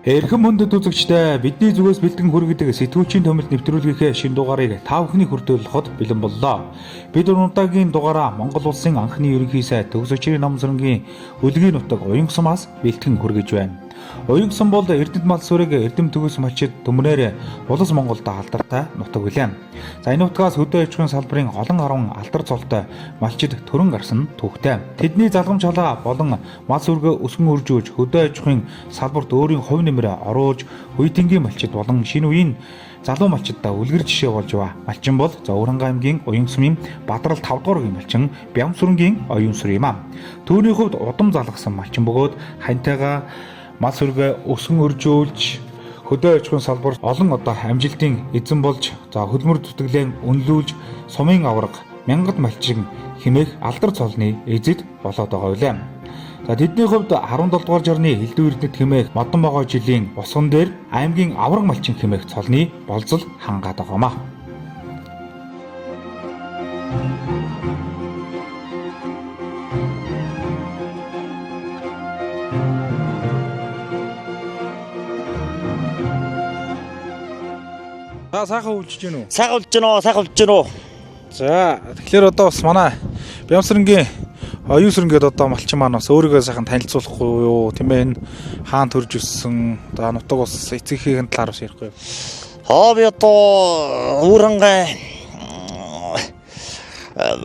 Эрхэм хүндэт үзэгчдээ бидний зүгээс бэлтгэн хүргэдэг сэтгүүлчийн томилт нэвтрүүлгийнхээ шинэ дугаарыг та бүхний хүртээлэхэд бэлэн боллоо. Бид өнөөдрийн дугаараа Монгол улсын анхны ерөнхий сайд Төгсөгчрийн намсрангийн үлгийн нутаг Уянгсумаас бэлтгэн хүргэж байна. Уянгсум бол Эрдэнэт мал сүрэг Эрдэм төгс малчид төмнөр улс Монголд алдартай нутаг билээ. За энэ нутгаас хөдөө аж ахуйн салбарын олон гаруй алдар цолтой малчид төрөн гарсан түүхтэй. Тэдний залгамж халаа болон мал сүргээ өсгөн үржүүлж хөдөө аж ахуйн салбарт өөрийн хувь нэмрээ оруулж үеийнгийн малчид болон шинэ үеийн залуу малчидаа үлгэр жишээ болж ба. Малчин бол Зовранга аймгийн Уянгсумын Бадрал 5 дугаар үеийн малчин Бямсүрэнгийн оюун сүр юм аа. Түүний хувьд удам залгасан малчин бөгөөд хантайгаа мал сүргээ өсгөн өржүүлж хөдөө аж ахуйн салбарт олон амжилтын эзэн болж хөлмөр зүтгэлэн үнэлүүлж сумын авраг мянгад малчин хэмээх алдар цолны эзэд болоод байгаа үлээ. Тэдний хувьд 17 дугаар жарны Элдв Эрдэнэт хэмээх модон могой жилийн босгон дээр аймгийн авраг малчин хэмээх цолны болзол хангаад байгаамаа. Сайхан үлжиж гэнэ үү? Сайхан үлжиж гэнэ үү? За тэгэхээр одоо бас манай Бямсүрэнгийн оюун сүр ингээд малчин маань бас өөрийгөө сайхан танилцуулахгүй юу? Тийм ээ, энэ хаан төрж өссөн нутаг бас эцэгхийн талаар бас ярихгүй юу? Би одоо Ууранга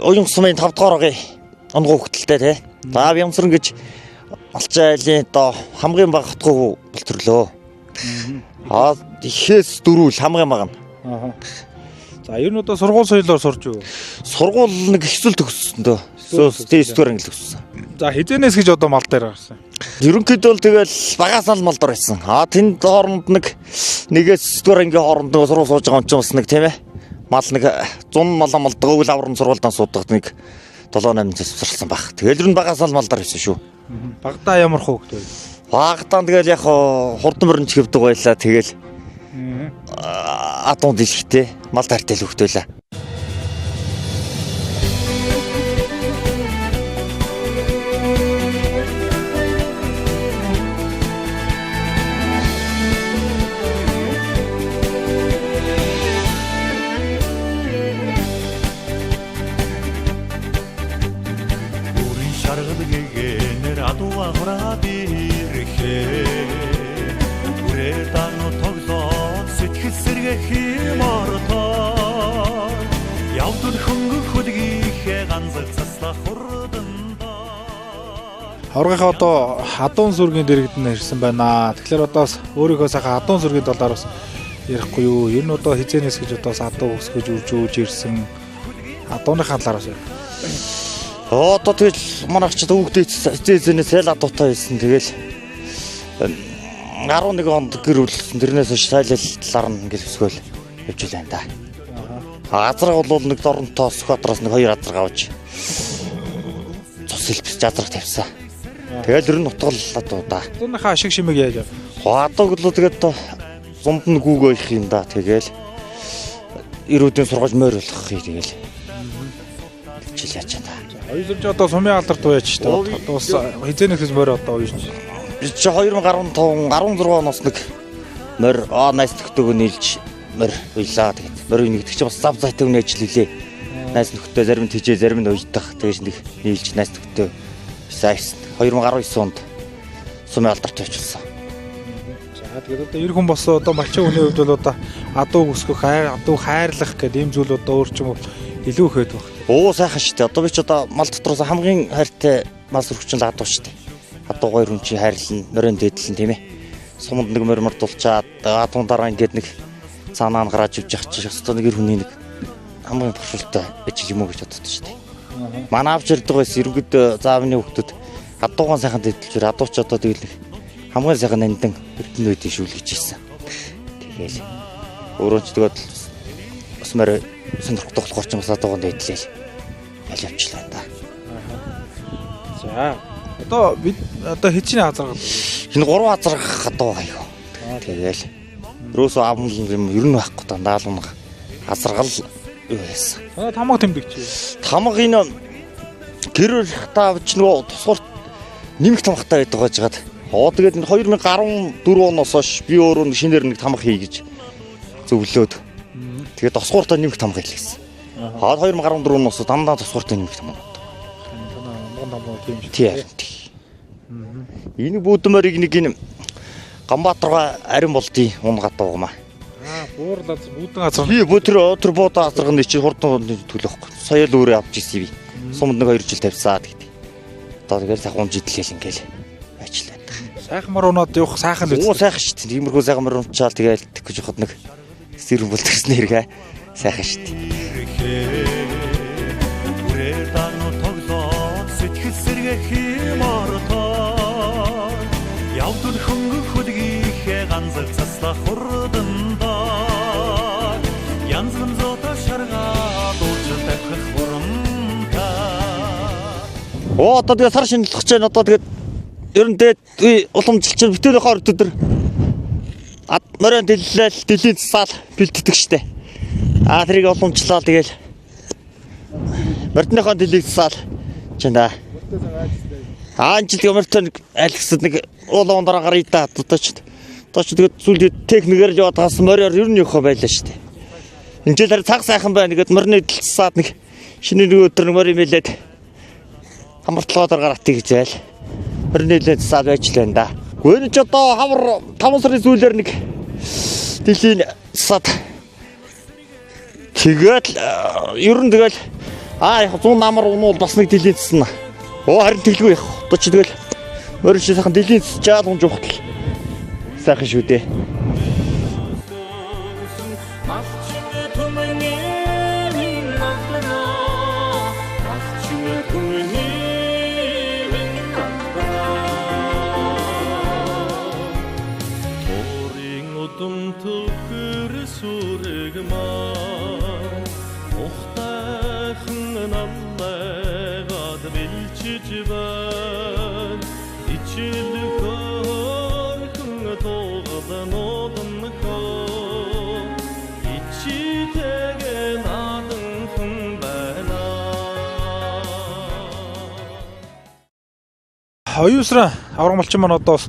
Уянгсумын 5 дугаар огийн онгоо хөтөлтэй тий. За Бямсүрэн гэж малчин айлын одоо хамгийн бага хотгоо болтрлоо. Ихээс дөрвөл хамгийн бага нь. За ер нь одоо сургууль соёлоор сурж юу? Сургууль нэг их зүйл төгссөн дөө. Тэсдгээр англи төгссөн. За хизэнээс гэж одоо мал дээр гарсан. Ерөнхийдөө л тэгэл багаас нь мал дээр байсан. Тэнд хооронд нэгээс 9-р ангийн хооронд сургууль сууж байгаа юм чинь бас нэг тийм ээ. Мал нэг 100 мал малдаг өвөл аврын сургуульдаа суудаг нэг 7-8 засварсан баг. Тэгэл ер нь багаас нь мал дээр байсан шүү. Багтаа ямар хөөгд вэ? Багтаа тэгэл яг хурдан мөрөнд хэвдэг байлаа. Тэгэл атон дэлхтэй мал тартай л хөвтөлээ. 우린 샤르드게게늘 아도와 호라비르헤 우레다노 톡소 сэтгэлсэргэ химортоо явдал хөнгө хөдгийнхээ ганцар цаслах хурданда Хавргынхаа одоо адуун сүргийн дэрэгдэн ирсэн байна. Тэгэхээр одоо өөрийнхөө сайхан адуун сүргийн талаар бас ярихгүй юу? Ер нь одоо хизэнээс гэж одоо адуу өсгөж үржүүлж ирсэн адууныхаа талаар бас. Одоо тэгэл манайч төвөгдөө эзэнээс эл адуутай байсан. Тэгэл 11 онд гэр бүлсэн. Тэрнээс хойш сайлал талаар нь ингээл өсгөөл явж илэн да. Азраг бол нэг доронтоо Сүхбаатараас нэг 2 азраг авч цус хэлбэж азраг тавьсан. Тэгэл ер нь нутгал адуу да. Зуныхаа ашиг шимэг яаж яв? Адууг л тэгээд зунд нь гүүгөөх юм да. Тэгэл эрүүдийн сургууль морь болох хий тэгэл. Жил яач та. Оюун сүрж одоо сумын алдарт байж та. Одоо бас хизэнээс морь одоо оюун. Би 2015 16 оноос нэг морь найс нөхдөөгөө нийлж морь уйлаа. Тэгээд морь нэгдэг чи бас зав зайтай үний ажил хийлээ. Найс нөхдөд зарим нь тижээ зарим нь уйдах. Тэгэж нэг нийлж найс нөхдөд сайс 2019 онд сумын алдарт очилсан. За тэгээд одоо эр хүн бос одоо малчин хүний хувьд бол одоо адууг өсгөх адуу хайрлах гэдэг ийм зүйл одоо өөр ч юм уу илүү ихэд баг. Сайхан шүү дээ. Одоо би ч одоо мал дотроос хамгийн хайртай мал сүргчин л адуу шүү дээ. Адуу хоёр хүн чи хайрлна, морин дэдлэн тийм ээ. Суманд нэг морь мартуулчаад адуун дараа ингээд нэг цаанаа гараад ивж явах чи өстой нэг эр хүний нэг хамгийн туршилттай ажил юм уу гэж боддог шүү дээ. Манай авч ирдэг байсан ерөнхийдөө заавны хүүхдүүд адуугаан сайхан дэдлж адууч одоо тэгэл хамгийн сайхан нандин эрдэнэ үеийн шүүл гэж хэлсэн. Тэгээл өөрөө ч тэгээд бас морь сонирхолтой болохоор ч бас адуугаан дэдлээл ял явчлаа да. За одоо бид одоо хэчний азаргал энэ 3 азаргах адуу байгаа юу. Тэгээл ерөөсөө амл юм ер нь байхгүй дандаа л унах азаргал юу яасан. Тамга тэмдэгч. Тамга энэ гэр та авч нөгөө тусгуурт нэмэх тамгатай байдаг байжгаад Тэгээд 2014 оноос хойш би өөрөө шинээр нэг тамга хий гэж зөвлөөд. Тэгээд тосгууртаа нэмэх тамга хийлгэсэн. 2014 оноос дандаа тосгууртаа нэмэх тамга. Тийм. Энэ бүүдмэрийг нэг энэ Ганбаатарга арин болдгийг унгат дуугмаа. Буурлаад бүүдэн газар. Би өдөр буудаа газарганы чинь хурдан төлөхгүй. Сая л өөрөө авч ирсэн би. Сумд нэг 2 жил тавьсаад гэдэг. Одоо тэгэл сахуун жидлээл ингээл ажиллаад. Сайхан мөр унаад явах сайхан л үү? Сайхан шүү дээ. Иймэрхүү сайхан мөр унчаал тэгэл тэгэх гэж хад нэг сэрэн бол тэрсэн хэрэг сайхан шүү дээ. Үрээдано тоглоод сэтгэл сэргэх юм ортой. Явдал хөнгөх хөдгийхээ ганцар цаслах хурданда. Янзлан зото шаргаад уучрал тавих хурамта. Одоо тэгээ сар шинжлэх гэж байна. Одоо тэгээд ер нь дээд уламжилч бүтээл хоор өдөр морин дэллээл дэлийн цасаал бэлддэг штэ. Тэрийг уламжлаа тэгэл мордныхон дэлийг цасаал чина. Анжилт гомортой айлгсад нэг уулуун дараа гарыг та дутаач. Одоо ч тэгээд зүйлээ техникээр л яваад гасан мориор ер нь явах байлаа штэ. Энэ жил цаг сайхан байна гэд морины дэлцсаад нэг шинэ нэг өдөр нэг морин мэлээд хамартлогоор гаргатыг гэж зайл. Морины дэлцсаад байжлаа да. Гүн ч одоо хавар 5 сарын сүүлээр нэг дэлхийн сад тэгэл ер нь тэгэл яг 100 намар унуул бас нэг дэлхийн цэснэ. Харин тэглгүй яг. Одоо ч тэгэл морин сайхан дэлхийн цэс жаал унж ухтал. Сайхан шүү дээ. Оюусраа авраг малчин маань одоо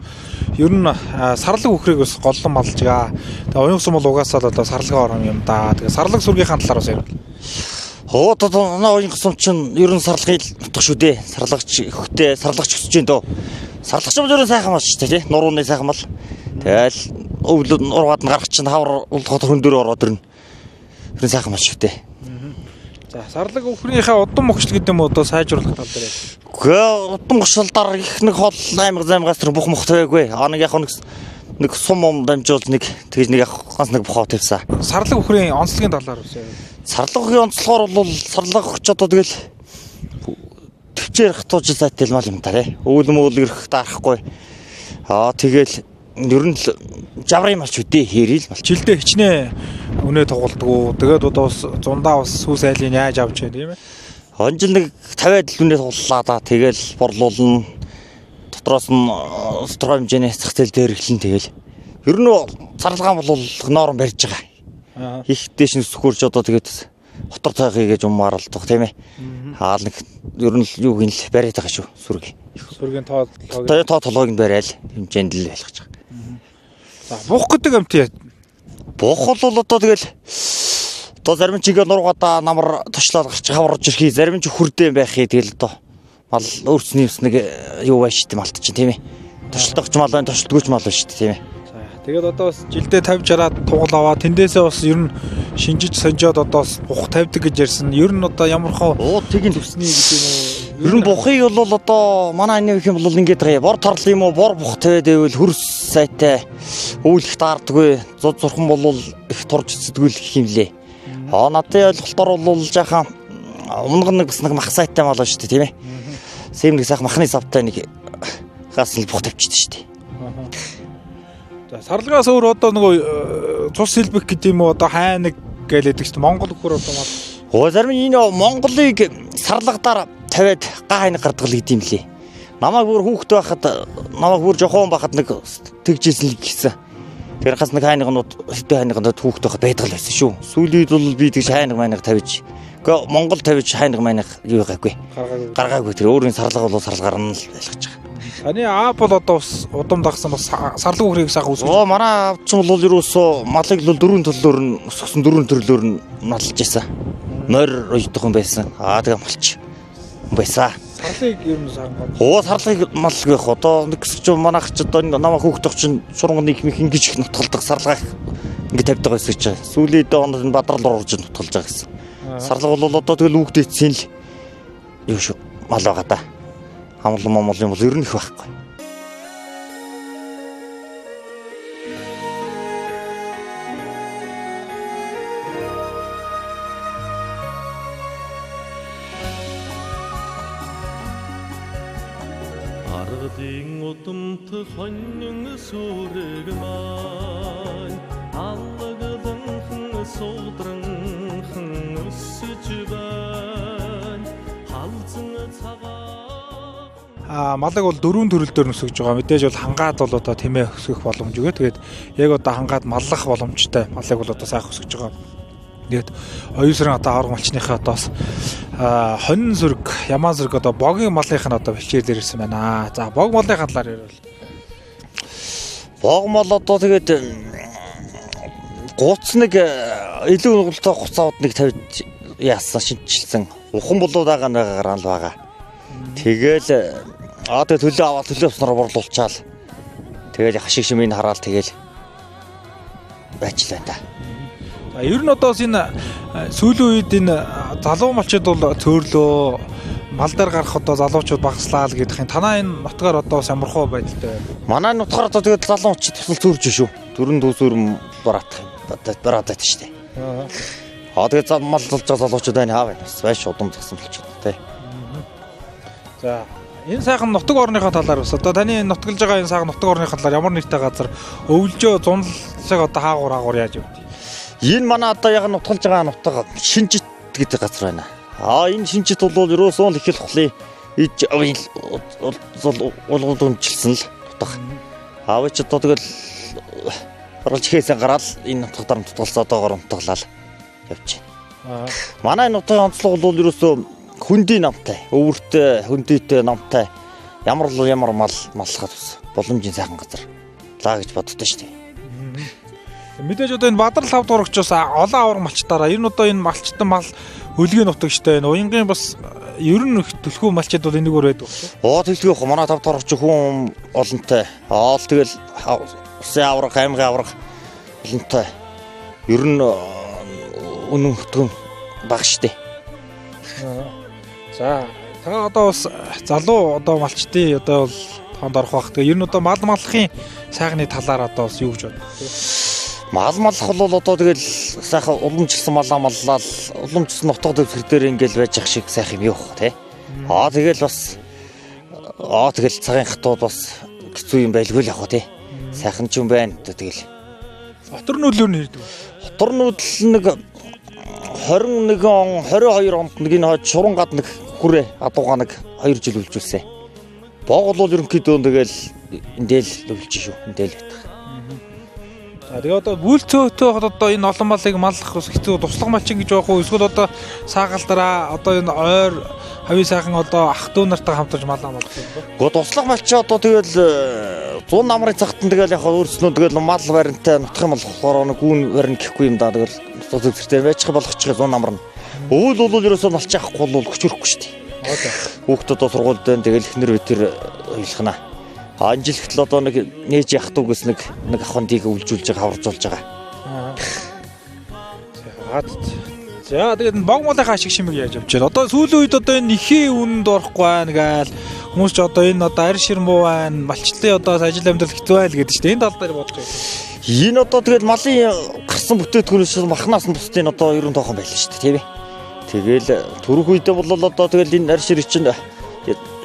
ер нь сарлаг үхрийг бас голлон малж байгаа. Тэгээ оюусан бол угаасаа л одоо сарлагын орон юм да. Тэгээ сарлаг сүргийнхаа талаар бас ярил. Одоо оюусан чинь ер нь сарлагын утга шүү дээ. Сарлагч ихтэй сарлагч өсөж дээ дөө. Сарлагч юм зөвхөн сайхан мал шүү дээ тий. Нурууны сайхан мал. Тэгэл өвлөд нургаад нь гарах чинь хавар улгахад хөндөр ороод ирнэ. Тэр сайхан мал шүү дээ. За сарлаг үхрийнхээ удам мөхчл гэдэг юм одоо сайжруулах тал дээр. Гэхдээ удам гушилдаар их нэг хол аймаг займгаас тэр бух мох тавиагүй. Нэг яг нэг сум дамжуул нэг тэгж нэг ганц нэг бухаа тавьсан. Сарлаг үхрийн онцлогийн талаар үсэ. Сарлаг үхрийн онцлогоор бол сарлаг өгч одоо тэгэл төвчээр хатууж сайтай мал юм та тий. Өвлөм ирэх дарахгүй. Тэгэл ер нь жаврын малч үдээ хэрэл малч. Жилдээ хичнээн өнөө тоглолтгоо. Тэгээд одоо бас зундаа бас сүс айлын яаж авч байна тийм ээ. Онжил нэг 50-аад лүнээ тоглолаа да. Тэгэл борлуулна. Дотроос нь тодорхой хэмжээний зах зээл дээр эхлэн тэгэл. Ер нь сарлагаан бол норм барьж байгаа. Их дэш нь сүхөрж одоо тэгээд хотор цайхыг гэж умааралдах тийм ээ. Нэг ер нь юу гин л бариад байгаа шүү. Сүрэг. Сүргийн тоо толгойг нь барайл хэмжээнд л байлгаж байгаа. За буух гэдэг амт яа. Буух бол одоо тэгэл одоо зарим чигээ нургадаа намар тошлоод гарч хаварж ирхий зарим ч хүрдээ байхыг тэгэл одоо мал өөрснөө ус нэг юу байж штэ малт чинь тийм ээ. Тошлогч мал байна, тошлдгүйч мал байна штэ тийм ээ. Тэгээд одоо бас жилдээ 50-60 тугал аваа тэндээсээ бас ер нь шинжиж сонжоод одоо бас бух тавьдаг гэж ярьсан. Ер нь одоо ямархаа тэгин төвсний гэдэг юм уу? Ер нь бухыг бол одоо манай анив их юм бол ингэж байгаа. Бор торлол юм уу, бор бух тавиад байвал хөрс сайтай өвлөх таардаггүй. Зуд зурхан бол их турж зэдгүүлэх юм лээ. Надад ойлголтоор бол жаахан өмнө нэг бас нэг мах сайтай мал шүү дээ тийм ээ. Сэм нэг сайхан махны савтай нэг гаас л бух тавьчихдаг шүү дээ. За сарлагаас өөр одоо нөгөө цус хэлбэх гэдэг юм уу одоо хайнаг гэлээдэг шүү дээ. Монгол хөр одоо мал. Зарим энэ Монголыг сарлагадаар тавиад га хайнаг гардаг л гэдэм лээ. Намайг бүр хүүхэд байхад намайг бүр жохон байхад нэг тэгжсэн л гисэн. Тэр хас нэг хайнагнууд хэдэн хайнагнууд хүүхэд байхад байдаг л байсан шүү. Сүүлийн үед бол би тэгж хайнаг майнаг тавьж. Гэхдээ Монгол тавьж хайнаг майнаг юу байгаагүй. Гаргаагүй. Тэр өөрийн сарлага бол сарлагаар нь л байлгаж байгаа. Таны аав бол одоо бас удам дагсан бас сарлаг үхрийг сайхан үсгэж. Оо манай аав ч бол ерөөсөө малыг л дөрвөн төрлөөр нь өсгсөн дөрвөн төрлөөр нь малж байсан. Нойр уйдах хүн байсан. Тэгээ малч байсан. Сарлыг ер нь саргав. Оо сарлыг малгүйх одоо нэг ч манайх ч одоо намаа хөөхтөх чинь сургууны их ингэж их нутгалдаг сарлага ингэ тавьдаг байсан гэж. Сүүлийн донд нь бадрал орж нутгалж байгаа гэсэн. Сарлага бол одоо тэгэл үгдээцсэн л юу шүү мал байгаа да. Амлан момол юм бол ер нь их байхгүй. Аргадын удамт хонин сүрэг маань аллагланхан суудранхан өсөж байна халзан цагаан Малыг бол дөрвөн төрөлдөр өсгөж байгаа. Мэдээж бол хангаад бол одоо тэмээ өсгөх боломж өгөө. Тэгээд яг одоо хангаад маллах боломжтой малыг бол одоо сайхан өсгөж байгаа. Тэгээд оюусрын одоо авраг малчныхаа одоос хонин зүрэг, ямаа зүрэг одоо богийн малынх нь одоо бэлчээр дээр ирсэн байна. За бог малынхаа талаар ярил. Бог мал одоо тэгээд гуц нэг илүү ургалтай гуцаад нэг тавьж яасан шинжилсэн. Ухан болоод байгаа нэгээр л байгаа. Тэгэл тэгээд төлөө аваад төлөө уснаар борлуулчаал. Тэгэл хашиг шимийг хараал тэгэл байчлаа та. Ер нь одоо энэ сүүлийн үед энэ залуу малчид бол цөөрлөө мал дээр гарах одоо залуучууд багаслаа л гэдэх юм. Танаа энэ нутгаар одоо самархуу байдалтай байна. Манай нутгаар одоо тэгээд залуучууд тусал цөөрж шүү. Дөрөн дүүсүр бараадах бараадаг штеп. Тэгээд мал болж байгаа залуучууд байна хаа байна. Байш удам згсэн болчиход тий. За энэ сайхан нутаг орныхоо талаар бас одоо таны нутгалж байгаа энэ сайхан нутаг орныхоо талаар ямар нэртэй газар өвлжөө зунлыг одоо хаагуур яаж явд. Энэ манай одоо яг нутгалж байгаа нутаг Шинжит гэдэг газар байна. Энэ Шинжит бол ерөөсөө л их л хулын иж улгууд өнжилсэн л нутаг. Аваач одоо тэгэл оруулж хийсэн гараал энэ нутгаар нутгалцаа доогоор нутгалаа явж байна. Манай нутгийн онцлог бол ерөөсөө хүндий намтай, өвөртэй, хүндийтэй намтай ямар мал маллахад ус боломжийн сайхан газар лаа гэж боддоо шүү дээ. Мэдээж одоо энэ Бадрал 5 дугаар очоос олон авраг малчтаараа ер нь одоо энэ малчтан мал хөлгийн нутагчтай энэ уянгийн бас ер нь төлхөө малчид бол энэгээр байдаг шүү. Төлхөө манай 5 дугаар оч хүн олонтой. Тэгэл усын авраг, аймгийн авраг олонтой. Ер нь үнэн хөтгөн баг шүү дээ. За та одоо бас залуу одоо малчтын одоо бол тоонд орох бах. Тэгээ ер нь одоо мал маллахын сайхны талаар одоо бас юу гэж боддог. Мал маллах бол одоо тэгэл сайхан уламжилсан малаа маллал уламжсан нутаг дэвсгэр дээр ингээл байж ах шиг сайх юм юу тий. Тэгэл бас тэгэл цагийн хатууд бас хэцүү юм байлгүй л яг хөө тий. Сайхан ч юм байна тэгэл. Хотор нүүлээр нь хэрдэг. Хотор нүүдэл нэг 21 он 22 онд нэг энэ шурангад нэг хүрээ адууга нэг 2 жил үлжүүлсэн. Бог бол ерөнхийдөө тэгэл эндэл үлж шүү. Эндэл байтах. Тэгээ одоо бүлцөөтэй одоо энэ олон малыг маллах хэцүү туслах малчин гэж байх уу? Эсвэл одоо саагалдараа одоо энэ ойр хавийн сайхан одоо ах дүү нартай хамтарч малаа маллах юм бэ? Гэхдээ туслах малчаа одоо тэгэл 100 намрын цагтан тэгэл яг өөрснөө тэгэл мал баримттай нутгийн мал болохоор нэг гүүн барин гэхгүй юм да. Тэгэл нутаг дэвсгэртэй байчих болгочих 100 намар нь. Өвөл бол ерөөсөө малч авахгүй бол хөчөрөхгүй шүү дээ. Хүүхдүүд одоо сургуульд байна тэгэл ихнэр өтер ойлгохна. Анжилгт л одоо нэг нээж ах дүүгээс нэг ахындыг үлжүүлж байгаа хаваржуулж байгаа. За тэгээд бог малынхаа ашиг шимэг яаж явж байна. Одоо сүүлийн үед одоо энэ ихийн үнэнд орохгүй байна гээл хүмүүс ч одоо энэ одоо арь ширмүү байна, малчлалын одоо ажил амьдрал хэцүү байл гэдэг чинь энэ тал дээр бодож байна. Энэ одоо тэгэл малын гарсан бүтээтгүүнээс махнаас нь бусдын одоо ерөн тоохон байлаа шүү дээ тийм ээ. Тэгэл түрх үедээ бол одоо тэгэл энэ арь ширэг чинь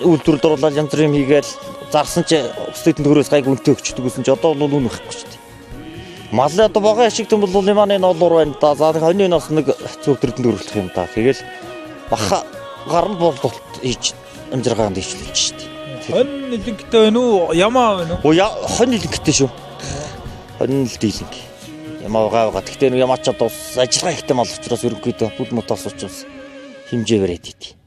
үйлдвэрлэлд оруулаад янз бүрийн хийгээл зарсан чи бусдын төгрөөс гайг үнэтэй өгчдөг гэсэн чи одоо бол үн байхгүй шүү дээ. Мал одоо богоо ашиг юм бол маань энэ олуур байна да. За хоньны нас нэг цөвдрөдөнд өргөлдөх юм да. Тэгэл баха гарна болдолт хийж амжиргаанд хийчихлээ шүү дээ. Хонь нэлэнгтэй байна уу? Ямаа байна уу? Хонь нэлэнгтэй шүү. Хонь л дийлэнг. Ямаа байгаа. Гэхдээ ямаа ч одоо ажиллагаа ихтэй мал учраас ерөнхийдөө бүл мотоос учраас хэмжээ бариад идэв.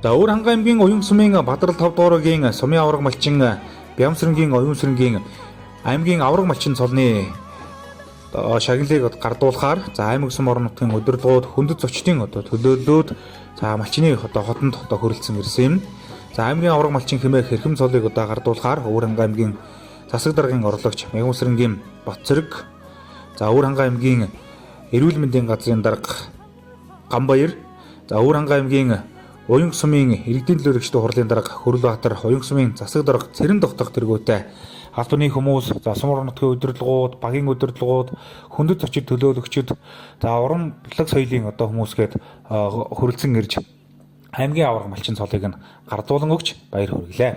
За Өвөр хангай аймгийн Уян сумын Бадрал 5 дугаагийн сумын авраг малчин Бямсрынгийн Оюун сэрэнгийн аймгийн авраг малчин цолны шагналыг гардуулахаар за аймаг сум орон нутгийн удирдлагууд хөндөд зочдын төлөөллүүд за малчины хотонд хөрөлдсөн ирсэн юм. За аймгийн авраг малчин хэмээх хэрхэм цолыг гардуулахаар Өвөр хангай аймгийн засаг даргын орлогч Мягмасрынгийн Батцэрэг за Өвөр хангай аймгийн эрүүл мэндийн газрын дарга Гамбаяр за Өвөр хангай аймгийн Уян сумын иргэдийн төлөөлөгчдийн хурлын дарга Хөрөлбаатар, Уян сумын засаг дарга Цэрэн Тогтох тэргүүтэй албаны хүмүүс, за сум орон нутгийн удирдлагууд, багийн удирдлагууд, хөндөд зочид төлөөлөгчд, за урамлаг соёлын хүмүүсгээд хөрөлцөн ирж аймгийн авраг малчин цолыг нь гардуулан өгч баяр хүргэлээ.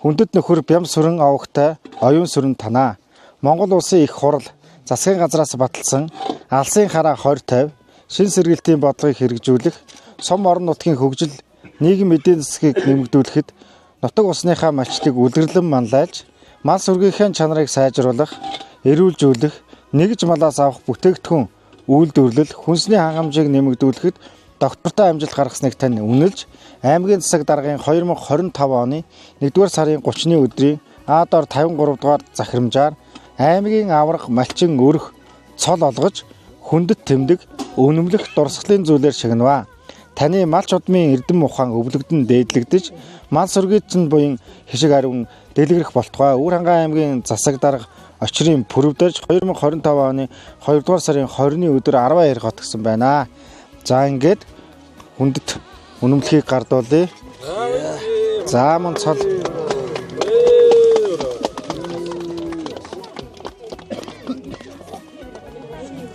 Хүндэт нөхөр Бямсрын авагтай оюун сүрэн танаа Монгол улсын их хурал засгийн газраас баталсан алсын хараа 2050 шин сэргээлтийн бодлогыг хэрэгжүүлэх сум орон нутгийн хөгжил нийгэм эдийн засгийг нэмэгдүүлэхэд нутаг усныхаа малчдыг үлгэрлэн манлайлж мал сүргийнхээ чанарыг сайжруулах, эрүүлжүүлэх, нэгж малаас авах бүтээгдэхүүн үйлдвэрлэл хүнсний хангамжийг нэмэгдүүлэхэд доктортой амжилт гаргасныг тань үнэлж аймгийн засаг даргын 2025 оны 1-р сарын 30-ны өдрийн А-дор 53 дугаар захирамжаар аймгийн авраг малчин өрх цол олгож хүндэт тэмдэг өнөмлөх дурсгалын зүйлээр шигнэва. Таны малч удмын эрдэм ухаан өвлөгдөн дээдлэгдэж мал сүргийчин буян хишиг ариун дэлгэрэх болтугай. Өвөр хангай аймгийн засаг дарга очрын пүрвдэрж 2025 оны 2-р сарын 20-ны өдөр 12 хот гисэн байна. За ингээд хүндэт үнэмлэхийг гардуулъя. За мөн цол.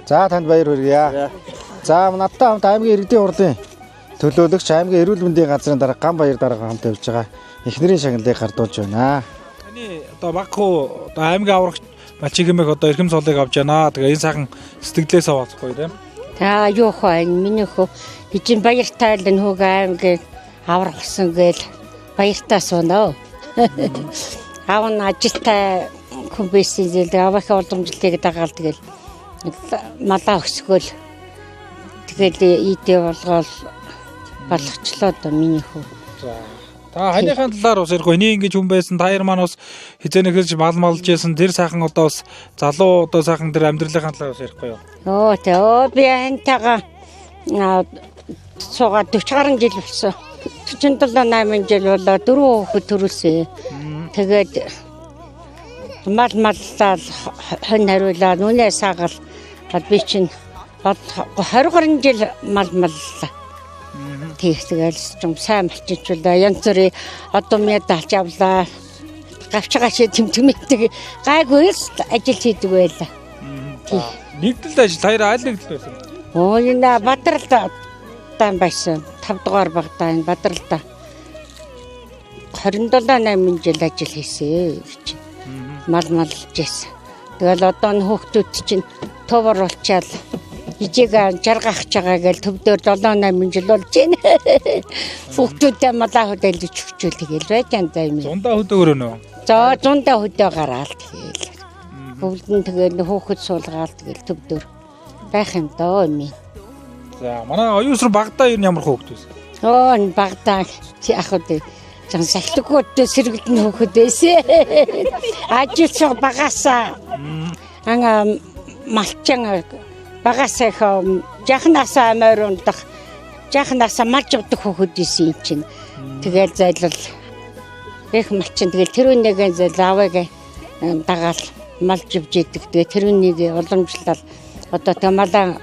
За танд баяр хүргье. За надтай хамт аймгийн иргэдийн хурлын төлөөлөгч аймгийн эрүүл мэндийн газрын дарга Гамбаяр дарга хамт явж байгаа. Эхнэрийн шагналыг гардуулж байна. Таны баг хуу аймгийн аврагч малчин хэмээх эрхэм цолыг авч байна. Тэгээ энэ сайхан сэтгэлээс аваахгүй тийм. За юу хөө миний хөө хижин баяртай л нөхөг аймгийн авраг болсон гээл баяртай сунаа. Аав нь ажилтай хүн байсан зэл авах уламжлалыг дагаал тэгэл малаа өсгөөл тэгэл идэ болгоол болгочлоо доо миний хөө. За та ханийхан талаар бас ярих энийг ингэж хүн байсан таяр маань бас хизээнэхэлж малж байсан тэр сайхан бас залуу сайхан тэр амьдралынхаа талаар бас ярихгүй юу? Би энтэйгээ суугаад 40 гаруй жил болсон. 47-8 жил болоо 4 хүүхэд төрүүлсэн. Тэгээд маллаа хон хариулаад үнэ саагаал би чинь 20 гаруй жил маллаа. Тэгэл юм сайн малчилжуулаа. Янз бүрийн одоо мэд алж авлаа. Гавчгаашаа тэмтэмэтэг гайгүй ажил хийдэг байлаа. Нэгдэл ажил таяр аль нэгдэл байсан? Энэ Бадралд дан байсан. 5 дугаар багтаа энэ Бадралд 27-8 жил ажил хийсэн. Малж байсан. Тэгэл одоо н хүүхдүүд чинь төв оруулчаал ижиг жаргах чагаа гээл төвдөр 7-8 жил болж байна. Хүүхдүүдээ малаа хөдөлж өгчүүл тэгэл байж янзаа юм. Зундаа хөдөөгөр нөө. За зундаа хөдөө гараал тэгэл. Хөвлөн тэгэл хүүхэд суулгаал тэгэл төвдөр байх юм доо юм. За манай оюун сүр багтаа ер нь ямар хүүхэд байсан? Энэ багтаа яг үгүй жан сахилгуудтай сэргэлдэн хөөхд байсан. Ажилч багасаа малчин багасаа жахнасаа морьундах жахнасаа малж авдаг хөөхд байсан чинь. Тэгэл зайлал их малчин тэгэл тэр үнэгээ зайл аваагаа дагаал малж авж идэг. Тэгээ тэр үнийг уламжлал одоо тэг малаа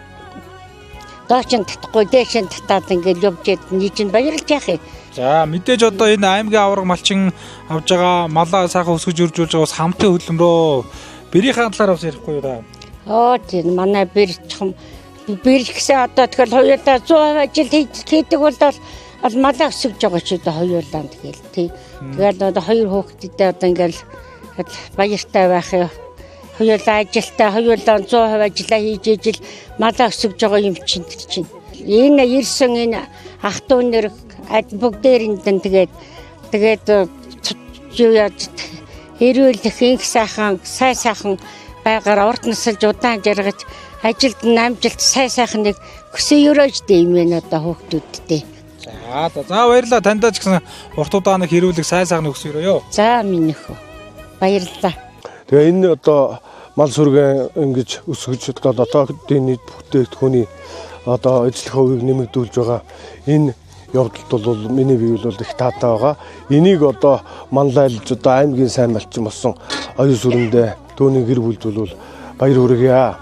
доочин татахгүй дээшин татаад ингээд явж ихэд нийт баярлж яах юм. За мэдээж одоо энэ аймгийн авраг малчин авж байгаа малаа сайхан өсгөж үржүүлж байгаа бас хамтын хөдөлмөрөө бэрийнхаа талаар бас ярихгүй юу да. Тийм манай бэрчхэм бэрхсээ одоо тэгэл хоёулаа 100% ажил хийдэг бол малаа өсгөж байгаа ч одоо хоёулаа тэгэл тийм. Тэгэл одоо хоёр хүүхэдтэй одоо ингээд баяртай байх Хоёулаа ажилтаа, хоёулаа 100% ажиллаа хийж ижил малаа өсгөж байгаа юм чинь тэр чинь. Энэ ирсэн энэ ах トゥ нэр бүгдээрэнд тэгээд юу яаж эрүүлэх их сайхан байгаар урд насалж удаан жаргаж ажилд намжилт сайхныг өсөөрөөжтэй юм байна одоо хүүхдүүдтэй. За баярлалаа таньдаа ч гэсэн урт удааныг хэрүүлэх сайхан өсөөрөө. За минийхөө. Баярлалаа. Тэгээ энэ одоо мал сүргээ ингэж өсгөж одоодын нийт бүтээгдэхүүний одоо ажлын хувийг нэмэгдүүлж байгаа энэ явдалд бол миний бие бол их таатай байгаа. Энийг одоо манлайлж одоо аймгийн сайн малчин болсон оюун сүрэндээ түүний гэр бүлд бол баяр хүргье.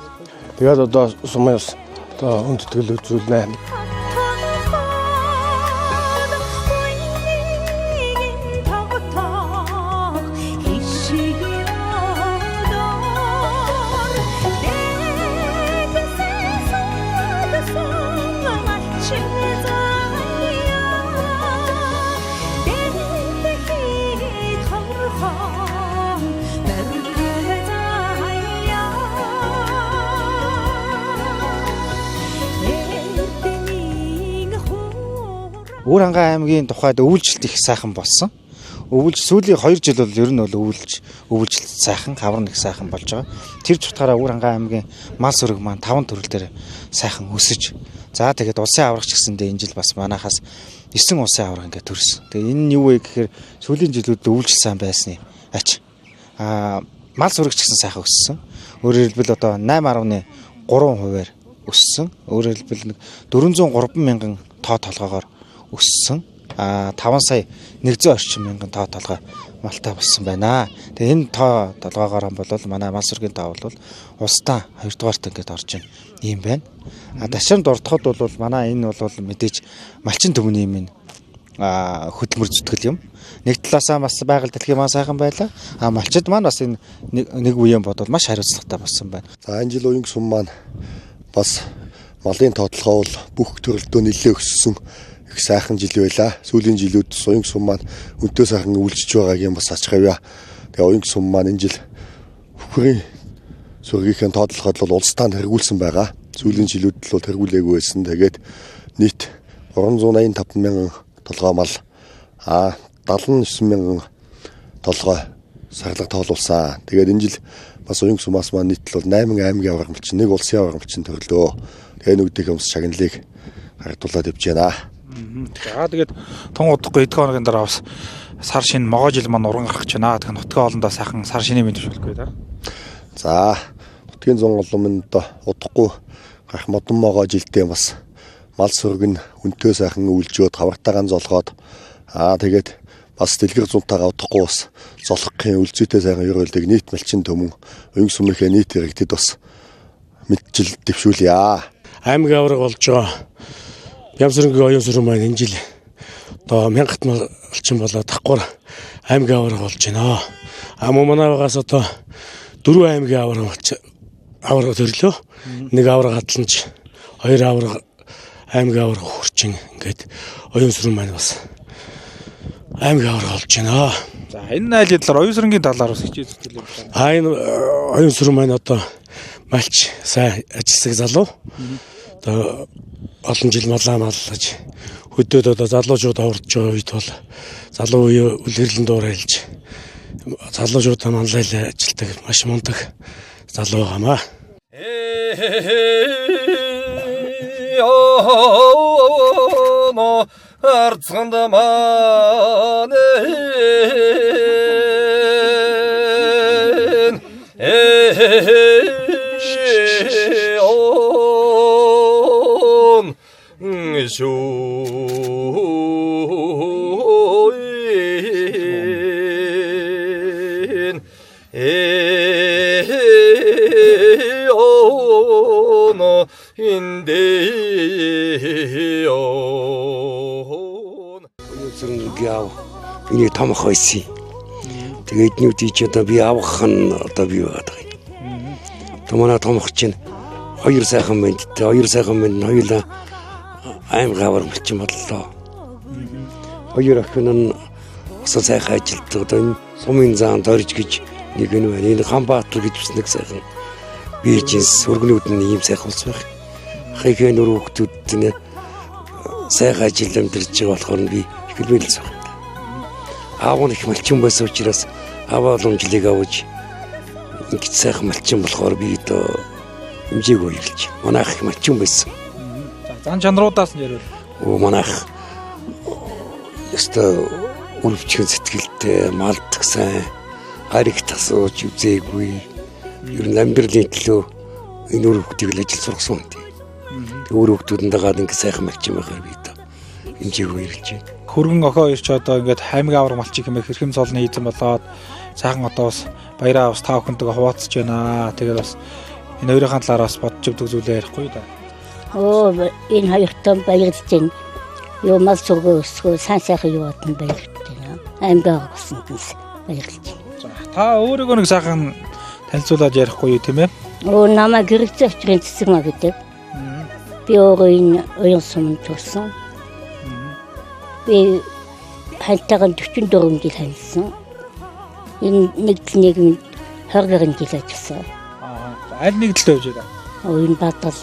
Тэгээд одоо сумаас одоо хүндэтгэл үзүүлнэ. Өвөр хангай аймгийн тухайд өвлжилт их сайхан болсон. Сүүлийн 2 жил бол ер нь бол өвлжилт сайхан, хавар нэг сайхан болж байгаа. Тэр чухтаараа Өвөр хангай аймгийн мал сүрэг маань 5 төрөл дээр сайхан өсөж. За тэгээд улсын аврагч гэсэндээ энэ жил бас манахаас 9 улсын авраг ингээд төрсөн. Тэгээд энэ нь юу вэ гэхээр сүүлийн жилүүд өвлжилт сайн байсны ач. Мал сүрэгч гэсэн сайхан өссөн. Өөрөөр хэлбэл одоо 8.3%-аар өссөн. Өөрөөр хэлбэл 403 мянган тоо толгоогоор өссөн. 5 сая 100 орчим мянган тоо толгой малтай болсон байна. Тэгээ энэ тоо толгоогоор бол манай мал сүргийн тоо бол улсдаа 2 дугаарт ингээд орж байна. Ийм байна. Дашрамд ордоход бол манай энэ бол мэдээж малчин төвний юм хөдөлмөр зүтгэл юм. Нэг талаасаа бас байгаль дэлхийн маань сайхан байлаа. Малчид маань бас энэ нэг үеийн бодвол маш хариуцлагатай болсон байна. За энэ жил уянг сум маань бас малын тоотлогоо бол бүх төрөлдөө нэлээд өссөн их сайхан жил байлаа. Сүүлийн жилүүд уянг сум маань өнтөө сайхан өвлжиж байгаагийн бас ачхавья. Тэгээ уянг сум маань энэ жил хөхрийн сүргийнхээ тоотлогод бол улсдаа тэргүүлсэн байгаа. Сүүлийн жилүүд л тэргүүлээгүй байсан. Тэгээд нийт 385 мянган толгой мал 79 мянган толгой сарлага тоолуулсан. Тэгээд энэ жил бас уянг сумаас маань нийтлэл 8 аймгийн авраг малчин, 1 улсын авраг малчин төрлөө. Тэгээ нүгдэх юмс шагналыг хардуулаад явж байна. За тэгээд тун удахгүй 7 хоногийн дараа бас сар шин могоо жил маань уран гарах гэж байна. Тэгэхээр нутгийн олондоо сайхан сар шинийн мэдвч болохгүй да. За нутгийн зун олон одоо удахгүй гарах модон могоо жилдээ бас мал сүрэг нь өнтөө сайхан өвлжөөд хавартаагаан золгоод тэгээд бас дэлгэр зунтаагаа удахгүй бас золгохын өлзөөтэй сайхан ерөөлдөг нийт малчин төмөн уянг сумынхээ нийт иргэдэд бас мэдчил дэвшүүлье. Аймгийн авраг болж байгаа. Ямсрынгийн оюун сүрэн маань энэ жил одоо 1000 малчин болоод давхар аймгийн авраг болж байна. Манайгаас одоо 4 аймгийн авраг төрлөө. Нэг авраг хадланч, 2 авраг аймгийн авраг хурчин ингээд оюун сүрэн маань бас аймгийн авраг болж байна. За энэ айлын талаар оюун сүрэнгийн талаар бас хичээл зүтгэл юм байна. Энэ оюун сүрэн маань одоо малч сайн ажилласаг залуу. Одоо олон жил малаа маллаж хөдөөд одоо залуучууд аварч байгаа үед бол залуу үе үлгэрлэн дуурайлж залуучуудаа манлайлаа ажилтдаг маш мундаг залуу хамаа. 너 арцганд маань шүүин Гяв миний томх байсан. Тэгээд нүдий ч одоо би авах нь одоо би байгаа. Томона томх чинь 2 сайхан мэд. 2 сайхан мэд хоёулаа аймгийн авраг малчин боллоо. 2 охин нь усан сайхан ажилтдаг. Одоо энэ сумын заанд орж гэж Нэг нь байна. Энэ Ганбаатар гэж бас нэг сайхан Бээжинс өргөнүүд нь ийм сайхан улс байх. Хаягийн нөр хүүхдүүд нэ сайхан ажил амьдарч байгаа болохоор би хэлбэлээс байна. Аав нь их малчин байсан учраас аваа уламжлалыг авч ингэж сайхан малчин болохоор би одоо хэмжээгөө ирэлж. Манайх их малчин байсан. Зан чанаруудаас нь ярил. Манайх өстө үлвчгэн сэтгэлтэй, малдах сайн, харигт асууж үзээгүй. Ер нь амьдралын төлөө энэ өөр хүүхдийг л ажил сургасан юм. Тэг өөр хүүхдүүдэнд дагаад ингэ сайхан малчин байхаар би одоо хэмжээгөө ирэлж байна. Хөргөн охоо ирч одоо ингээд хаймаг авраг малчин хэмээх хэрхэм цолны эзэн болоод сайхан одоо бас баяраа бас та бүхэндээ хуваалцж байна. Тэгээд бас энэ хоёрын талаар бас бодж өгдөг зүйлээ ярихгүй да. Энэ хоёртон баярлж байна. Юу мал сургуу өсгөө сайн сайхан юу бодсон баярлж байна. Аймгаа болсон юмс баярлж байна. Та өөрийгөө нэг сайхан танилцуулаад ярихгүй юу тийм ээ? Намайг гэрэлцээ очрын цэцэг маа гэдэг. Би өөрөө энэ уян суманд төрсөн. Би хайтагаар 44 жил хандсан. Энэ нэг 20 гаруй жил ажилласан. Аль нэг л тавьж байгаа. Энэ Баатар.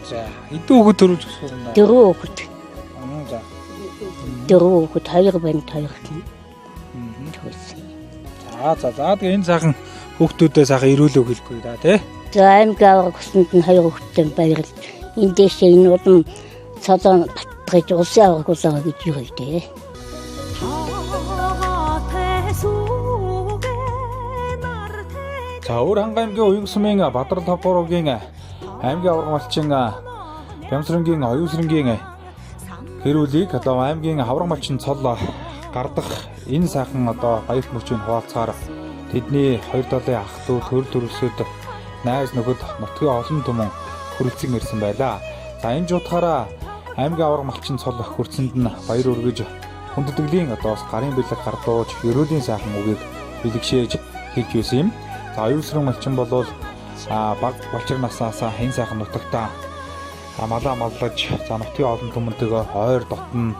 За, эдэн хүүхэд төрүүлж өгсөн юм даа. 4 хүүхэд. За. 4 хүүхэд 2 байна 2 хүн. За тэгээ энэ сайхан хүүхдүүдээ сайхан ирүүлээ хэлэхгүй да тий. За аймгаа госонд нь 2 хүүхэдтэй баярлж. Энэ дэшээ энэ удам цалан батгаж улсын авраг болоо гэж юу хэлдэг. За өөр Ханга аймгийн Уян сумын Бадрал Хопорогийн аймгийн авраг малчин Бямсрангийн оюусрангийн хэрүүлийг одоо аймгийн авраг малчин цол гардах энэ сайхан одоо баярт мөчийн хуваалцахаар тэдний хоёр талын ах дүү төрөл төрөсөд найз нөхөд нутгийн олон түмэн хүрэлцэн ирсэн байлаа. За энэ жуудахаараа аймгийн авраг малчин цол хүрцэнд нь баяр өргөж хүндэтгэлийн одоо гарын бэлэг гардууж ерөөлийн сайхан үгийг бэлгшээж хийж байсан юм. За оюусран малчин болвол баг болчир насаасаа хэн сайхан нутагтаа малаа маллаж за нутгийн олон түмэнтэйгээ хойр дотн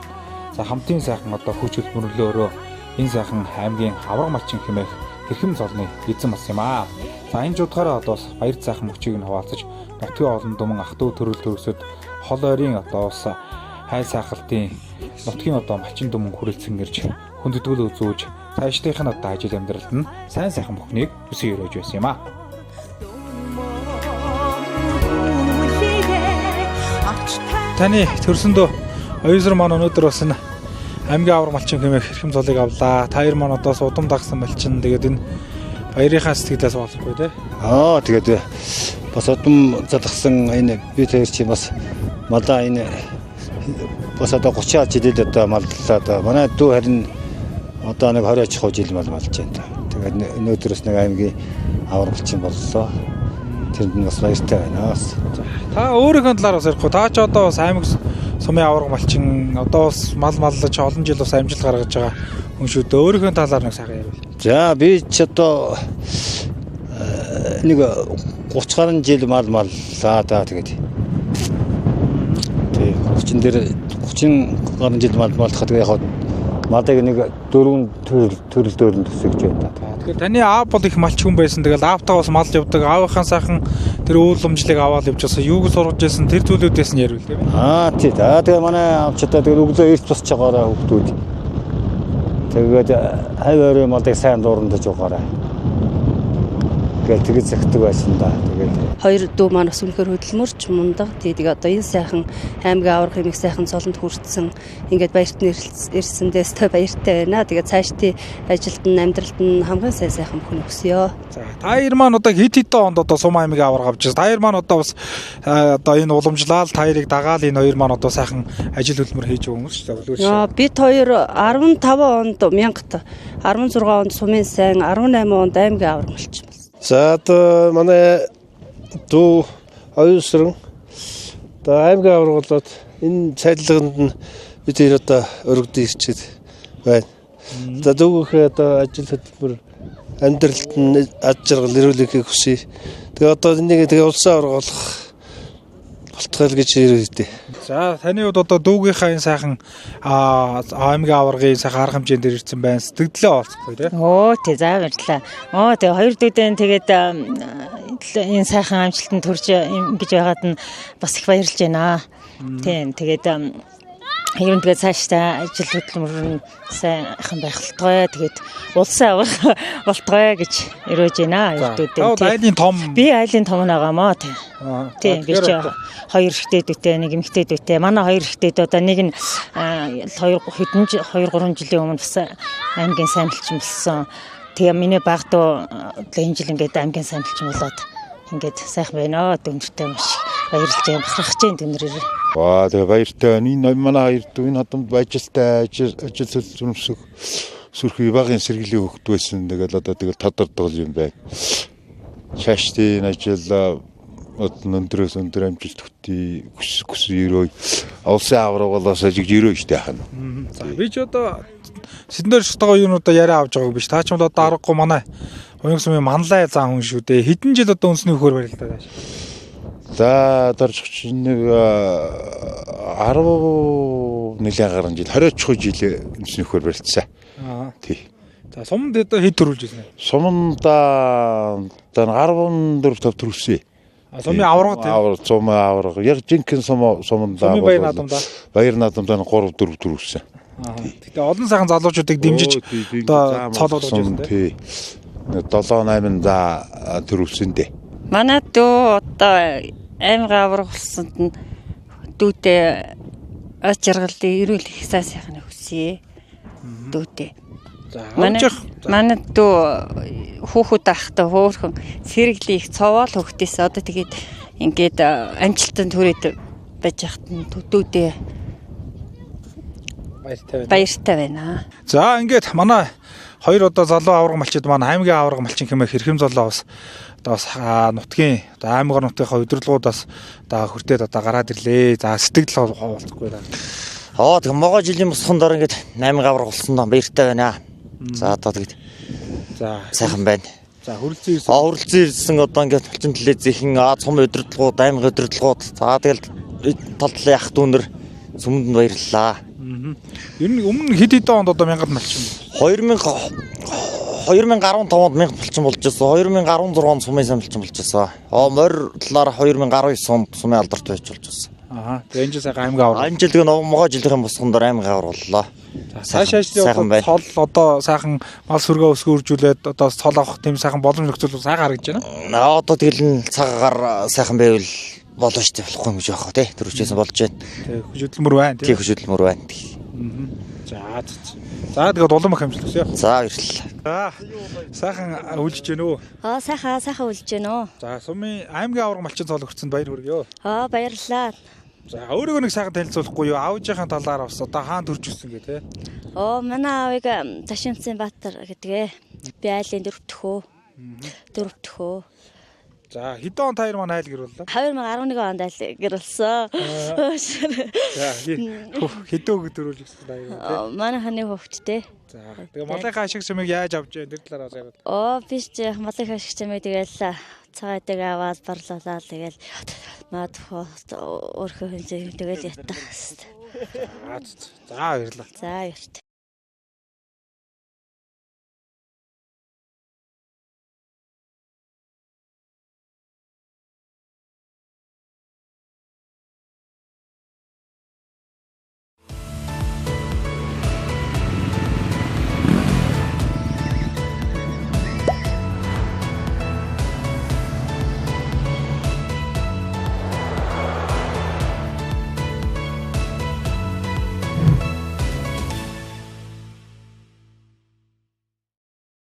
за хамтын сайхан одоо хүч хөдөлмөрлөөрөө энэ сайхан аймгийн авраг малчин хэмээх хэрхэм цолны эзэн бас юм аа. За энэ жуудахаараа одоо баяр сайхан мөчийг нь хуваалцаж нутгийн олон түмэн ах トゥ төрөл төрөсөд хол ойрын одоо бас хай сайхалтын нутгийн одоо малчин түмэн хүрэлцэн ирж хүндэтгэл үзүүлж цаашдынх нь одоо ажил амьдралд нь сайн сайхан бүхнийг хүсэн өрөөж байсан юм аа. Таны төрсөндөө оюусран маань өнөөдөр бас энэ аймгийн авраг малчин хэмээх хэрхэм цолыг авлаа. Та хоёр маань одоо удам дагсан малчин. Тэгээд энэ баярынхаа сэтгэлээс болохгүй тий. Тэгээд бас удам залгсан энэ би тэр чи бас малаа энэ бас одоо 30 жилд одоо малдлаа одоо манай дүү харин одоо нэг 20 аж жил малж байна. Тэгээд өнөөдрөөс нэг аймгийн авраг малчин боллоо. Тэнд нь бас баяртай байна. Та өөрийнхөө талаар бас ярихгүй. Та ч одоо бас аймаг сумын авраг малчин одоо бас мал маллаж олон жил бас амжилт гаргаж байгаа хүн шүү дээ. Өөрийнхөө талаар нэг сайхан ярил. За би ч одоо нэг 30 гаруй жил мал маллаа да тэгээд. Тэг 30 гаруй жил маллахад яг малыг нэг 4 төрөл дөөрөнд төсөж байна. Тэгэхээр таны аав бол их малч хүн байсан. Тэгэл аавтаа бас малж явдаг. Аавынхаа сайхан тэр үүлэмжлэг аваад явж байсан. Юуг сургаж байсан тэр зүйлүүдээс нь ярил тийм ээ. Тий. Тэгээ манай аавчдаа тэгэл өглөө эрт босч байгаараа хүүхдүүд. Тэгээд хавь малыг сайн дуурандаж байгаараа. Тэгээд зэгтэг байсан да. Тэгээд хоёр дүү маань бас үнэхээр хөдөлмөрч мундаг. Тэгээд одоо энэ сайхан аймгийн авраг хэмээх сайхан цолонд хүрсэн ингээд баярт ирсэндээс тэ баяртай байна. Тэгээд цаашдын ажилд нь амьдралд нь хамгийн сайхан бүхэн өгсөё. За та хоёр маань одоо хэд хэдэн онд одоо сум аймгийн авраг авч байна. Та хоёр маань одоо бас одоо энэ уламжлал та хоёрыг дагаал энэ хоёр маань одоо сайхан ажил хөдөлмөр хийж байгаа хүмүүс шүү дээ. Бид хоёр 15 онд 16 онд сумын сайн 18 онд аймгийн авраг малчин. За одоо манай дүү оюусран одоо аймгийн авраг болоод энэ цайдлаганд нь бид хоёр одоо өргөдөж ирчээд байна. Одоо дүүгийнхээ одоо ажил хөдөлмөр амьдралд нь аж жаргал ирүүлэхийг хүсье. Тэгээ одоо энийг тэгээ улсын авраг болох болтгол гэж ирээд. За таны хувьд одоо дүүгийнхаа энэ сайхан аймгийн аваргын сайхан арга хэмжээнд дээр ирсэн байна. Сэтгэлдээ олцохгүй тий. Тий за баярлалаа. Тэгээ хоёр дүүдэн тэгээд энэ сайхан амжилтанд хүрч ингэж байгаад нь бас их баярлж байна. Тийм тэгээд ер нь тэгээд цаашдаа ажил хөдөлмөр нь сайхан байх болтугай. Тэгээд улсын аврах болтугай гэж өрөөж байна. Хоёр дүүдэн. Айлын том. Би айлын том нагаамаа тий. Тийм би ч хоёр ихтэй дүүтэй нэг эмэгтэй дүүтэй. Манай хоёр ихтэй дүү одоо нэг нь 2-3 жилийн өмнө бас аймгийн сайн малчин болсон. Тэгээ миний баг дуу энэ жил ингээд аймгийн сайн малчин болоод ингээд сайхан байна. Дүндтэй маш баярлж байна. Бахархаж байна дүнрээр. Тэгээ баяртай байна. Энэ манай хоёр дүү энэ хадамд ажилтай ажил зөвлөмсөх сүрхий багын сэргилийн хөвгт байсан. Тэгэл одоо тэгэл тодордог юм байна. Цаашдын ажил өндрөөс өндөр амжилт хөтий хүс өрөө улсын авраг болоос ажиг өрөө штэ хана. За би ч одоо сэднэр шатгаа юунуудаа яриа авч байгааг биш. Та ч бол одоо аргагүй манай уян сумын манлай зан хүн шүү дээ. Хэдэн жил одоо үнсний хөхөр барилдаа. За дарж чинь нэг 10 нэлээд гаруй жил 20 жил үнсний хөхөр барилдсан. Тий. За суманд одоо хэд төрүүлж ирсэн бэ? Суманд одоо 14 төв төрүүлсэн. Сумын авраг тийм. Сумын авраг. Яг жинхэнэ суманд Баяр наадамдаа 3-4 төрүүлсэн. Гэтэ олон сайхан залуучуудыг дэмжиж одоо цолоод өгч байсан тийм. 7-8 за төрүүлсэн дээ. Манай дүү одоо аймгийн авраг болсонд нь дүүтэй аж аргалын эрүүл их сайхан хүсье. Дүүтэй. Манай дүү хүүхэд ахтай хөөрхөн сэрглийн их цовоол хөвгтээс одоо тэгээд ингээд амжилтанд хүрээд байж хат нь дүүдээ баяртай байна. За ингээд манай хоёр одоо залуу авраг малчид маань аймгийн авраг малчин хэмээх хэрхэм золоо бас нутгийн одоо аймаг нутгийнхаа удирдлагуудаас одоо хүртээд одоо гараад ирлээ. За сэтгэл хавуулахгүй байна. Тэгээ могоо жилийн босхон дор ингээд 8 авраг болсон доо баяртай байна. За одоо тэгээд сайхан байна. За хүрэлцэн ирсэн. Хүрэлцэн ирсэн одоо ингээд малчин телевизийн цум удирдлагууд, аймаг удирдлагууд. За тэгэл талдлын ах дүүнэр сүмэнд баярлалаа. Ер нь өмнө хэд хэдэн онд одоо 1000 малчин. 2015 онд 1000 малчин болж байсан. 2016 онд сумын сайн малчин болж байсан. Морь талаар 2019 онд сумын алдарт байж болж байсан. Тэгээ энэ жил сайхан аймгийн авраг. Энэ жил тэгээ могоо жилийн босгон дор аймгийн авраг боллоо. Цаашаа цол одоо сайхан мал сүргээ өсгөржүүлээд одоо цол авах тийм сайхан боломж нөхцөл сайхан харагдаж байна. Одоо тэгэл цагаагаар сайхан байвал болно шүү дээ. Болохгүй юм гэж байна тий. Төрөвчөөсөн болж байна. Тий, хөшөдлөмөр байна тий. Тий, хөшөдлөмөр байна. За тэгээд улам их амжилт хүсье. За баярлалаа. Сайхан үлжиж гэнэ үү? Сайхан үлжиж гэнэ үү? За сумын аймгийн авраг малчин цол өгцөнд баяр хүргэе. Баярлалаа. За өөрийгөө нэг сайхан танилцуулахгүй юу? Аавынхаа талаар бас одоо хаана төрж өссөн гэ те? Манай аавыг Ташинцын Баатар гэдэг. Би айлын дөрөвтөхөө. За хэдэн он таяр маань айл гэр боллоо? 2011 онд айл гэр болсон. За хэдэн үг төрүүлж өгсөн аяа те? Манай ханы хөвгттэй. За тэгээ малынхаа ашиг чимээг яаж авч яа тэр талаар бас яриад. Би ч малынхаа ашиг чимээг тэгэл цагаадаг аваад барлуулаад тэгэл маадхоо өөрхөө хэмжээ тэгэл ятах. За баярлалаа. За баярт.